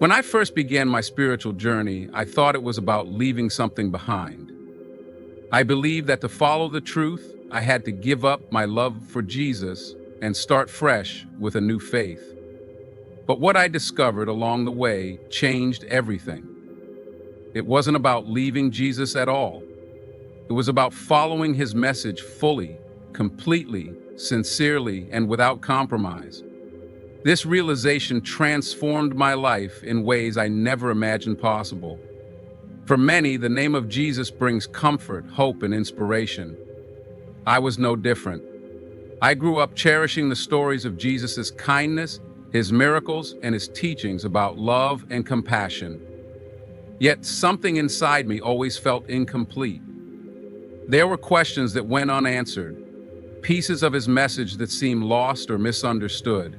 When I first began my spiritual journey, I thought it was about leaving something behind. I believed that to follow the truth, I had to give up my love for Jesus and start fresh with a new faith. But what I discovered along the way changed everything. It wasn't about leaving Jesus at all. It was about following his message fully, completely, sincerely, and without compromise. This realization transformed my life in ways I never imagined possible. For many, the name of Jesus brings comfort, hope, and inspiration. I was no different. I grew up cherishing the stories of Jesus' kindness, his miracles, and his teachings about love and compassion. Yet something inside me always felt incomplete. There were questions that went unanswered, pieces of his message that seemed lost or misunderstood.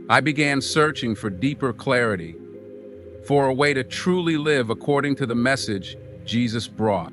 I began searching for deeper clarity, for a way to truly live according to the message Jesus brought.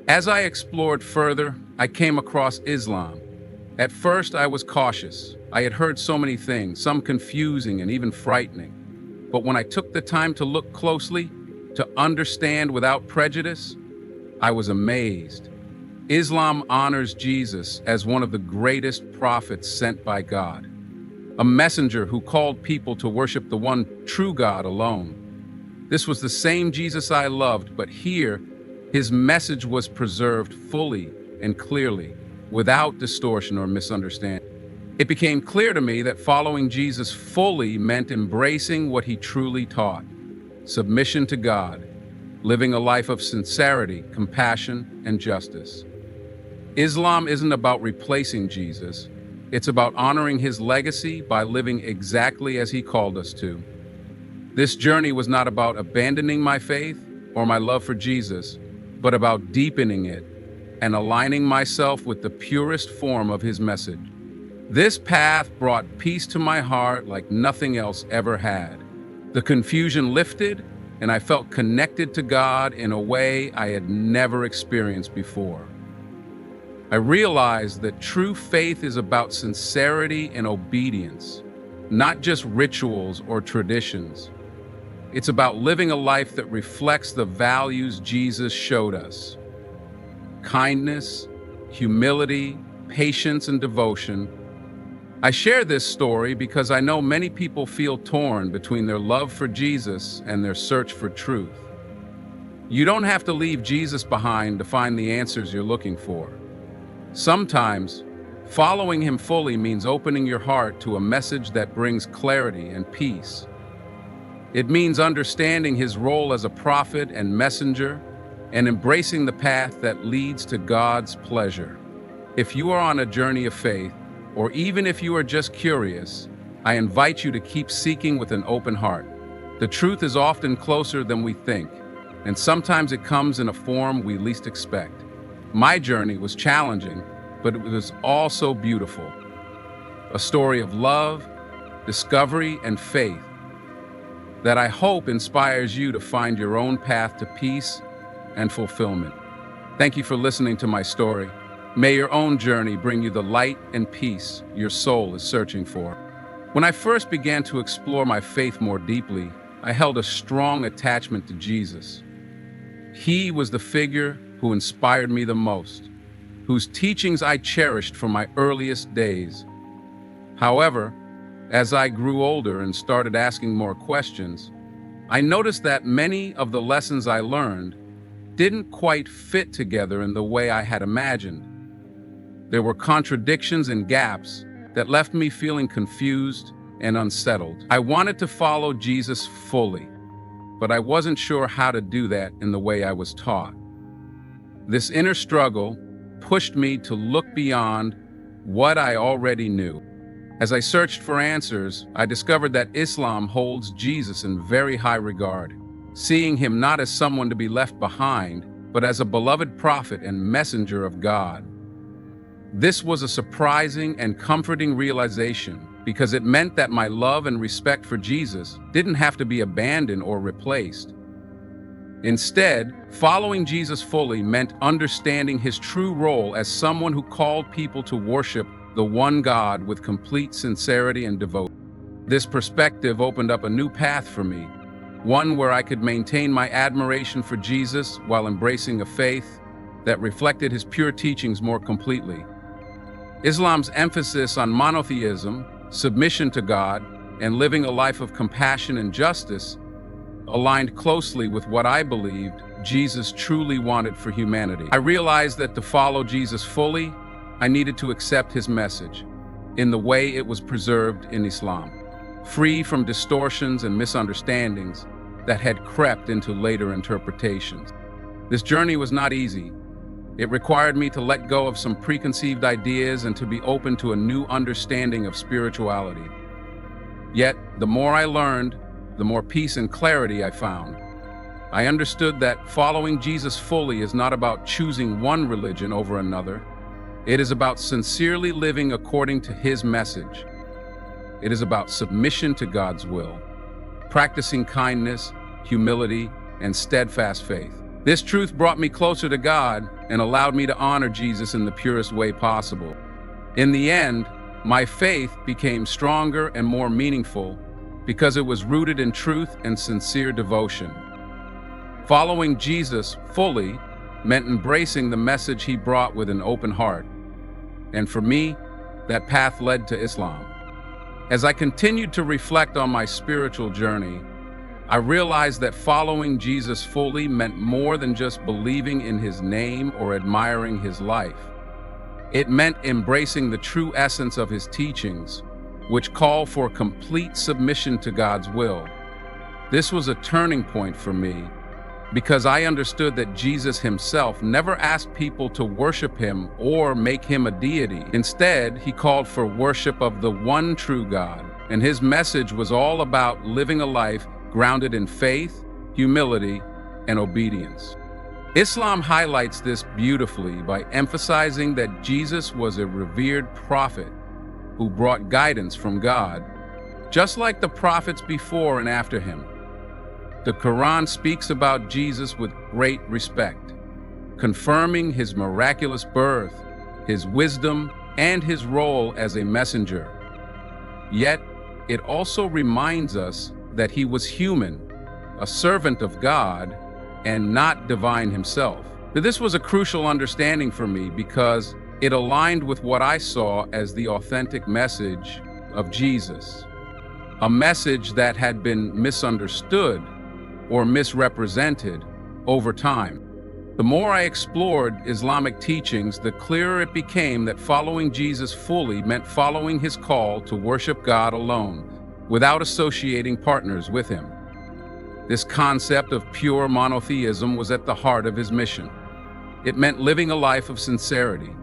As I explored further, I came across Islam. At first, I was cautious. I had heard so many things, some confusing and even frightening. But when I took the time to look closely, to understand without prejudice, I was amazed. Islam honors Jesus as one of the greatest prophets sent by God, a messenger who called people to worship the one true God alone. This was the same Jesus I loved, but here, his message was preserved fully and clearly, without distortion or misunderstanding. It became clear to me that following Jesus fully meant embracing what he truly taught: submission to God, living a life of sincerity, compassion, and justice. Islam isn't about replacing Jesus. It's about honoring his legacy by living exactly as he called us to. This journey was not about abandoning my faith or my love for Jesus, but about deepening it and aligning myself with the purest form of his message. This path brought peace to my heart like nothing else ever had. The confusion lifted, and I felt connected to God in a way I had never experienced before. I realized that true faith is about sincerity and obedience, not just rituals or traditions. It's about living a life that reflects the values Jesus showed us: kindness, humility, patience, and devotion. I share this story because I know many people feel torn between their love for Jesus and their search for truth. You don't have to leave Jesus behind to find the answers you're looking for. Sometimes, following him fully means opening your heart to a message that brings clarity and peace. It means understanding his role as a prophet and messenger and embracing the path that leads to God's pleasure. If you are on a journey of faith, or even if you are just curious, I invite you to keep seeking with an open heart. The truth is often closer than we think, and sometimes it comes in a form we least expect. My journey was challenging, but it was also beautiful. A story of love, discovery, and faith that I hope inspires you to find your own path to peace and fulfillment. Thank you for listening to my story. May your own journey bring you the light and peace your soul is searching for. When I first began to explore my faith more deeply, I held a strong attachment to Jesus. He was the figure who inspired me the most, whose teachings I cherished from my earliest days. However, as I grew older and started asking more questions, I noticed that many of the lessons I learned didn't quite fit together in the way I had imagined. There were contradictions and gaps that left me feeling confused and unsettled. I wanted to follow Jesus fully, but I wasn't sure how to do that in the way I was taught. This inner struggle pushed me to look beyond what I already knew. As I searched for answers, I discovered that Islam holds Jesus in very high regard, seeing him not as someone to be left behind, but as a beloved prophet and messenger of God. This was a surprising and comforting realization because it meant that my love and respect for Jesus didn't have to be abandoned or replaced. Instead, following Jesus fully meant understanding his true role as someone who called people to worship the one God with complete sincerity and devotion. This perspective opened up a new path for me, one where I could maintain my admiration for Jesus while embracing a faith that reflected his pure teachings more completely. Islam's emphasis on monotheism, submission to God, and living a life of compassion and justice aligned closely with what I believed Jesus truly wanted for humanity. I realized that to follow Jesus fully, I needed to accept his message in the way it was preserved in Islam, free from distortions and misunderstandings that had crept into later interpretations. This journey was not easy. It required me to let go of some preconceived ideas and to be open to a new understanding of spirituality. Yet, the more I learned, the more peace and clarity I found. I understood that following Jesus fully is not about choosing one religion over another. It is about sincerely living according to his message. It is about submission to God's will, practicing kindness, humility, and steadfast faith. This truth brought me closer to God and allowed me to honor Jesus in the purest way possible. In the end, my faith became stronger and more meaningful because it was rooted in truth and sincere devotion. Following Jesus fully meant embracing the message he brought with an open heart. And for me, that path led to Islam. As I continued to reflect on my spiritual journey, I realized that following Jesus fully meant more than just believing in his name or admiring his life. It meant embracing the true essence of his teachings, which call for complete submission to God's will. This was a turning point for me because I understood that Jesus himself never asked people to worship him or make him a deity. Instead, he called for worship of the one true God, and his message was all about living a life grounded in faith, humility, and obedience. Islam highlights this beautifully by emphasizing that Jesus was a revered prophet who brought guidance from God, just like the prophets before and after him. The Quran speaks about Jesus with great respect, confirming his miraculous birth, his wisdom, and his role as a messenger. Yet, it also reminds us that he was human, a servant of God, and not divine himself. This was a crucial understanding for me because it aligned with what I saw as the authentic message of Jesus, a message that had been misunderstood or misrepresented over time. The more I explored Islamic teachings, the clearer it became that following Jesus fully meant following his call to worship God alone, without associating partners with him. This concept of pure monotheism was at the heart of his mission. It meant living a life of sincerity,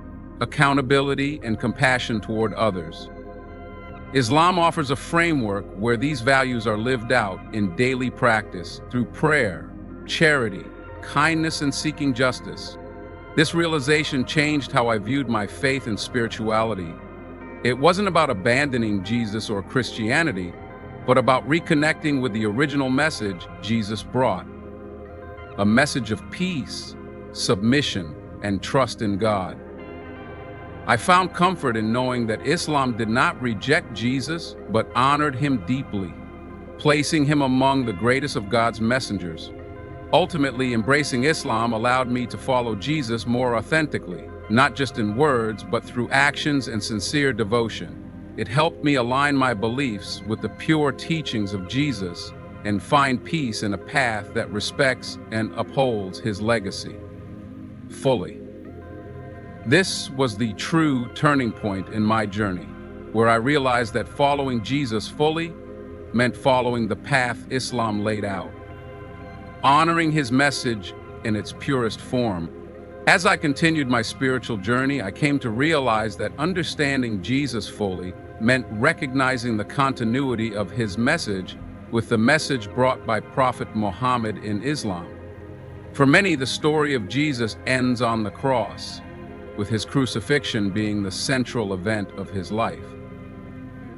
accountability, and compassion toward others. Islam offers a framework where these values are lived out in daily practice through prayer, charity, kindness, and seeking justice. This realization changed how I viewed my faith and spirituality. It wasn't about abandoning Jesus or Christianity, but about reconnecting with the original message Jesus brought. A message of peace, submission, and trust in God. I found comfort in knowing that Islam did not reject Jesus, but honored him deeply, placing him among the greatest of God's messengers. Ultimately, embracing Islam allowed me to follow Jesus more authentically, not just in words, but through actions and sincere devotion. It helped me align my beliefs with the pure teachings of Jesus and find peace in a path that respects and upholds his legacy fully. This was the true turning point in my journey, where I realized that following Jesus fully meant following the path Islam laid out, honoring his message in its purest form. As I continued my spiritual journey, I came to realize that understanding Jesus fully meant recognizing the continuity of his message with the message brought by Prophet Muhammad in Islam. For many, the story of Jesus ends on the cross, with his crucifixion being the central event of his life.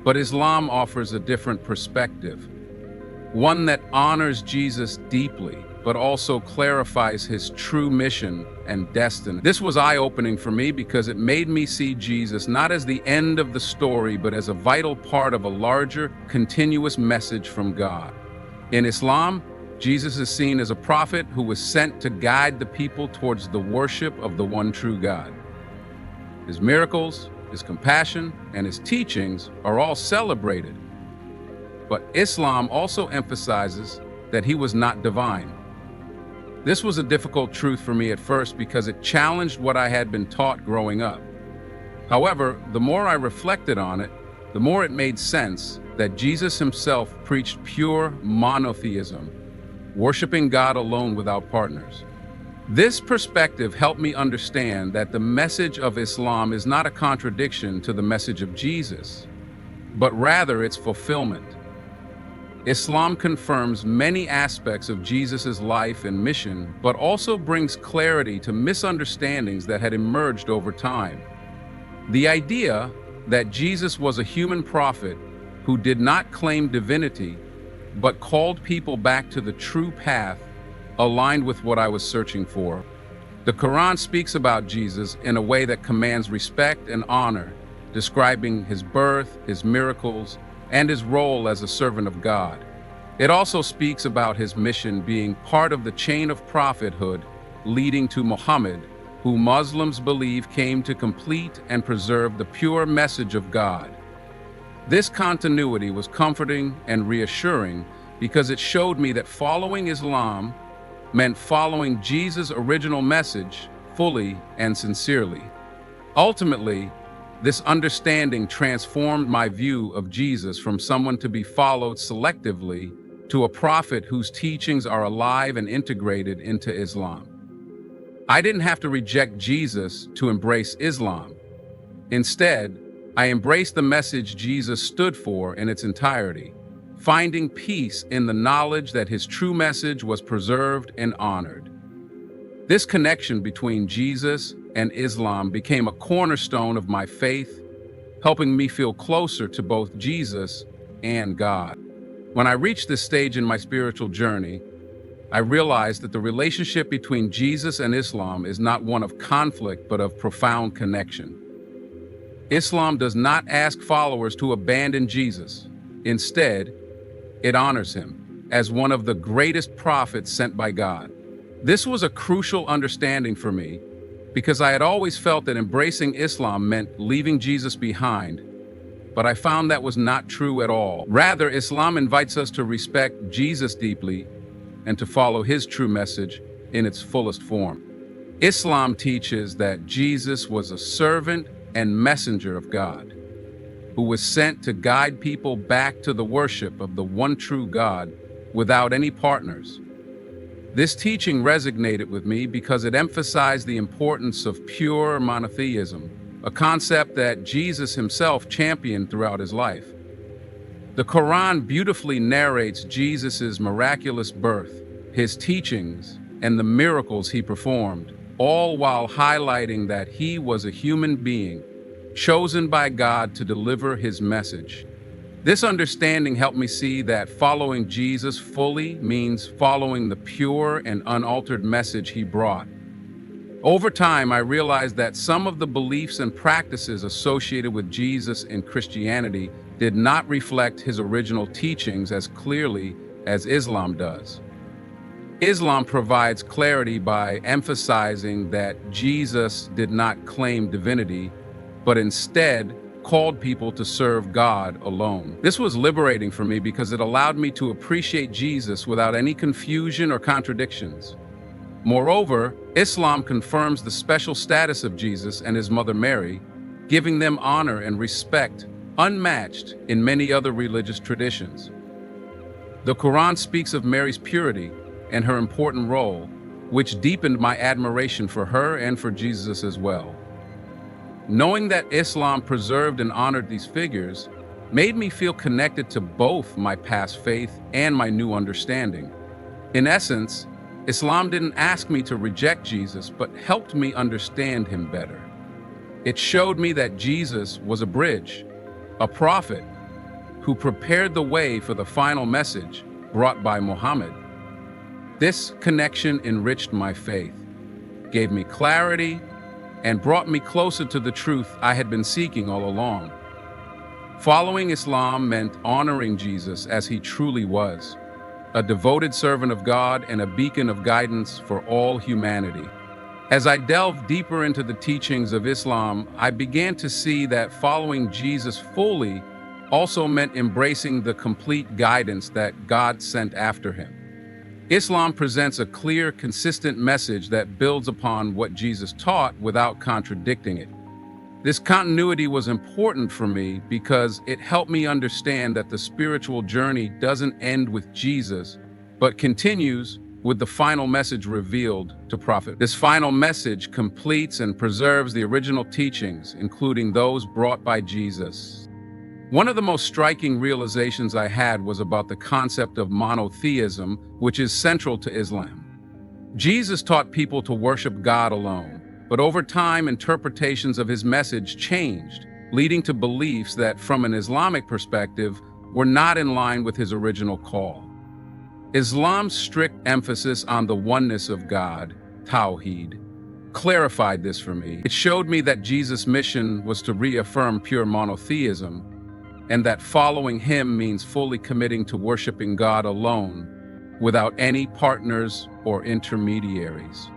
But Islam offers a different perspective, one that honors Jesus deeply, but also clarifies his true mission and destiny. This was eye-opening for me because it made me see Jesus not as the end of the story, but as a vital part of a larger, continuous message from God. In Islam, Jesus is seen as a prophet who was sent to guide the people towards the worship of the one true God. His miracles, his compassion, and his teachings are all celebrated. But Islam also emphasizes that he was not divine. This was a difficult truth for me at first because it challenged what I had been taught growing up. However, the more I reflected on it, the more it made sense that Jesus himself preached pure monotheism, worshiping God alone without partners. This perspective helped me understand that the message of Islam is not a contradiction to the message of Jesus, but rather its fulfillment. Islam confirms many aspects of Jesus' life and mission, but also brings clarity to misunderstandings that had emerged over time. The idea that Jesus was a human prophet who did not claim divinity, but called people back to the true path, aligned with what I was searching for. The Quran speaks about Jesus in a way that commands respect and honor, describing his birth, his miracles, and his role as a servant of God. It also speaks about his mission being part of the chain of prophethood leading to Muhammad, who Muslims believe came to complete and preserve the pure message of God. This continuity was comforting and reassuring because it showed me that following Islam meant following Jesus' original message fully and sincerely. Ultimately, this understanding transformed my view of Jesus from someone to be followed selectively to a prophet whose teachings are alive and integrated into Islam. I didn't have to reject Jesus to embrace Islam. Instead, I embraced the message Jesus stood for in its entirety, finding peace in the knowledge that his true message was preserved and honored. This connection between Jesus and Islam became a cornerstone of my faith, helping me feel closer to both Jesus and God. When I reached this stage in my spiritual journey, I realized that the relationship between Jesus and Islam is not one of conflict, but of profound connection. Islam does not ask followers to abandon Jesus. Instead, it honors him as one of the greatest prophets sent by God. This was a crucial understanding for me because I had always felt that embracing Islam meant leaving Jesus behind, but I found that was not true at all. Rather, Islam invites us to respect Jesus deeply and to follow his true message in its fullest form. Islam teaches that Jesus was a servant and messenger of God, who was sent to guide people back to the worship of the one true God without any partners. This teaching resonated with me because it emphasized the importance of pure monotheism, a concept that Jesus himself championed throughout his life. The Quran beautifully narrates Jesus' miraculous birth, his teachings, and the miracles he performed, all while highlighting that he was a human being, chosen by God to deliver his message. This understanding helped me see that following Jesus fully means following the pure and unaltered message he brought. Over time, I realized that some of the beliefs and practices associated with Jesus in Christianity did not reflect his original teachings as clearly as Islam does. Islam provides clarity by emphasizing that Jesus did not claim divinity, but instead called people to serve God alone. This was liberating for me because it allowed me to appreciate Jesus without any confusion or contradictions. Moreover, Islam confirms the special status of Jesus and his mother Mary, giving them honor and respect unmatched in many other religious traditions. The Quran speaks of Mary's purity and her important role, which deepened my admiration for her and for Jesus as well. Knowing that Islam preserved and honored these figures made me feel connected to both my past faith and my new understanding. In essence, Islam didn't ask me to reject Jesus, but helped me understand him better. It showed me that Jesus was a bridge, a prophet, who prepared the way for the final message brought by Muhammad. This connection enriched my faith, gave me clarity, and brought me closer to the truth I had been seeking all along. Following Islam meant honoring Jesus as he truly was, a devoted servant of God and a beacon of guidance for all humanity. As I delved deeper into the teachings of Islam, I began to see that following Jesus fully also meant embracing the complete guidance that God sent after him. Islam presents a clear, consistent message that builds upon what Jesus taught without contradicting it. This continuity was important for me because it helped me understand that the spiritual journey doesn't end with Jesus, but continues with the final message revealed to Prophet. This final message completes and preserves the original teachings, including those brought by Jesus. One of the most striking realizations I had was about the concept of monotheism, which is central to Islam. Jesus taught people to worship God alone, but over time, interpretations of his message changed, leading to beliefs that, from an Islamic perspective, were not in line with his original call. Islam's strict emphasis on the oneness of God, Tawheed, clarified this for me. It showed me that Jesus' mission was to reaffirm pure monotheism, and that following him means fully committing to worshiping God alone, without any partners or intermediaries.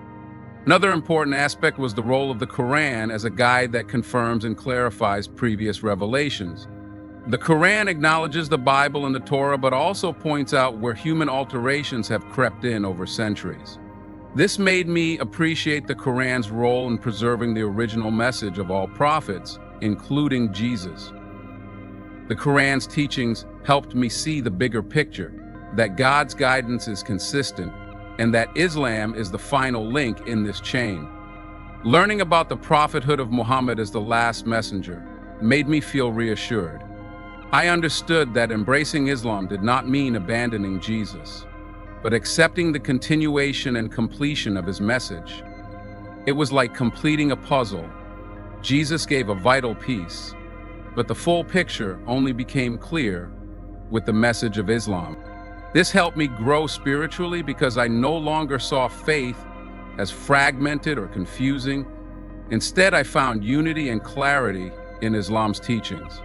Another important aspect was the role of the Quran as a guide that confirms and clarifies previous revelations. The Quran acknowledges the Bible and the Torah, but also points out where human alterations have crept in over centuries. This made me appreciate the Quran's role in preserving the original message of all prophets, including Jesus. The Quran's teachings helped me see the bigger picture, that God's guidance is consistent, and that Islam is the final link in this chain. Learning about the prophethood of Muhammad as the last messenger made me feel reassured. I understood that embracing Islam did not mean abandoning Jesus, but accepting the continuation and completion of his message. It was like completing a puzzle. Jesus gave a vital piece, but the full picture only became clear with the message of Islam. This helped me grow spiritually because I no longer saw faith as fragmented or confusing. Instead, I found unity and clarity in Islam's teachings.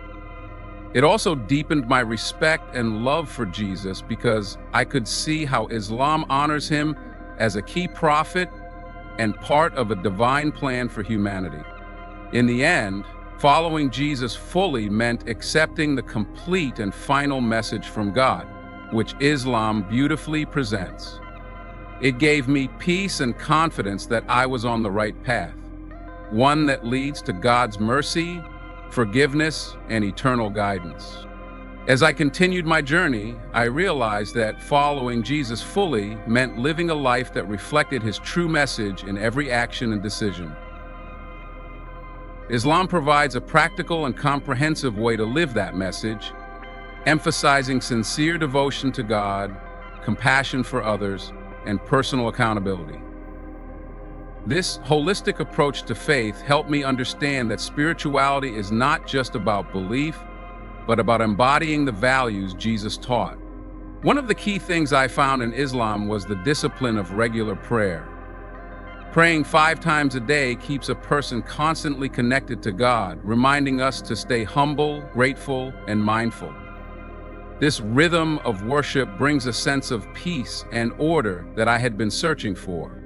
It also deepened my respect and love for Jesus because I could see how Islam honors him as a key prophet and part of a divine plan for humanity. In the end, following Jesus fully meant accepting the complete and final message from God, which Islam beautifully presents. It gave me peace and confidence that I was on the right path, one that leads to God's mercy, forgiveness, and eternal guidance. As I continued my journey, I realized that following Jesus fully meant living a life that reflected his true message in every action and decision. Islam provides a practical and comprehensive way to live that message, emphasizing sincere devotion to God, compassion for others, and personal accountability. This holistic approach to faith helped me understand that spirituality is not just about belief, but about embodying the values Jesus taught. One of the key things I found in Islam was the discipline of regular prayer. Praying 5 times a day keeps a person constantly connected to God, reminding us to stay humble, grateful, and mindful. This rhythm of worship brings a sense of peace and order that I had been searching for.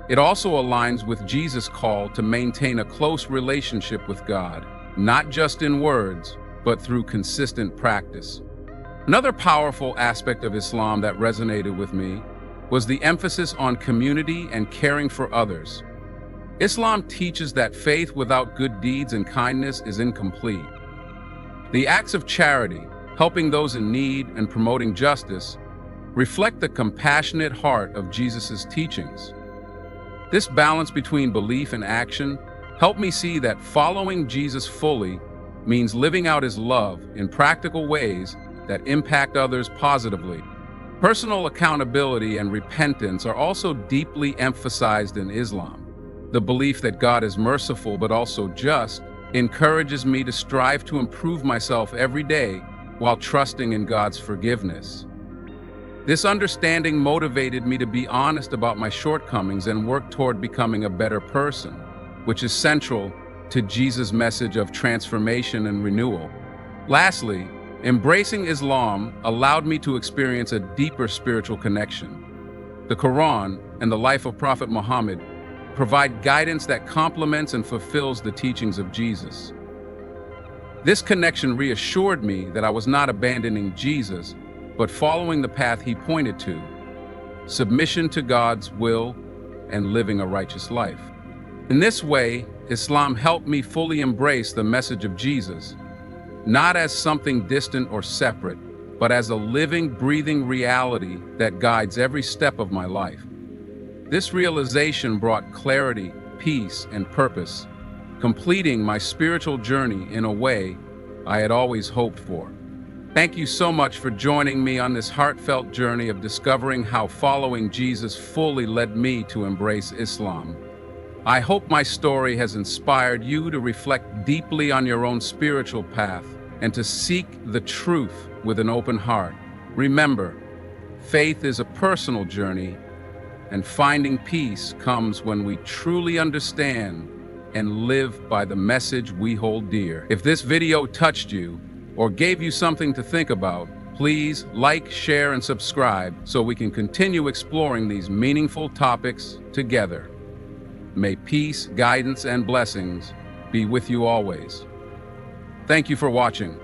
It also aligns with Jesus' call to maintain a close relationship with God, not just in words, but through consistent practice. Another powerful aspect of Islam that resonated with me was the emphasis on community and caring for others. Islam teaches that faith without good deeds and kindness is incomplete. The acts of charity, helping those in need and promoting justice, reflect the compassionate heart of Jesus' teachings. This balance between belief and action helped me see that following Jesus fully means living out his love in practical ways that impact others positively. Personal accountability and repentance are also deeply emphasized in Islam. The belief that God is merciful but also just encourages me to strive to improve myself every day while trusting in God's forgiveness. This understanding motivated me to be honest about my shortcomings and work toward becoming a better person, which is central to Jesus' message of transformation and renewal. Lastly, Embracing Islam allowed me to experience a deeper spiritual connection. The Quran and the life of Prophet Muhammad provide guidance that complements and fulfills the teachings of Jesus. This connection reassured me that I was not abandoning Jesus, but following the path he pointed to: submission to God's will and living a righteous life. In this way, Islam helped me fully embrace the message of Jesus, not as something distant or separate, but as a living, breathing reality that guides every step of my life. This realization brought clarity, peace, and purpose, completing my spiritual journey in a way I had always hoped for. Thank you so much for joining me on this heartfelt journey of discovering how following Jesus fully led me to embrace Islam. I hope my story has inspired you to reflect deeply on your own spiritual path and to seek the truth with an open heart. Remember, faith is a personal journey, and finding peace comes when we truly understand and live by the message we hold dear. If this video touched you or gave you something to think about, please like, share, and subscribe so we can continue exploring these meaningful topics together. May peace, guidance, and blessings be with you always. Thank you for watching.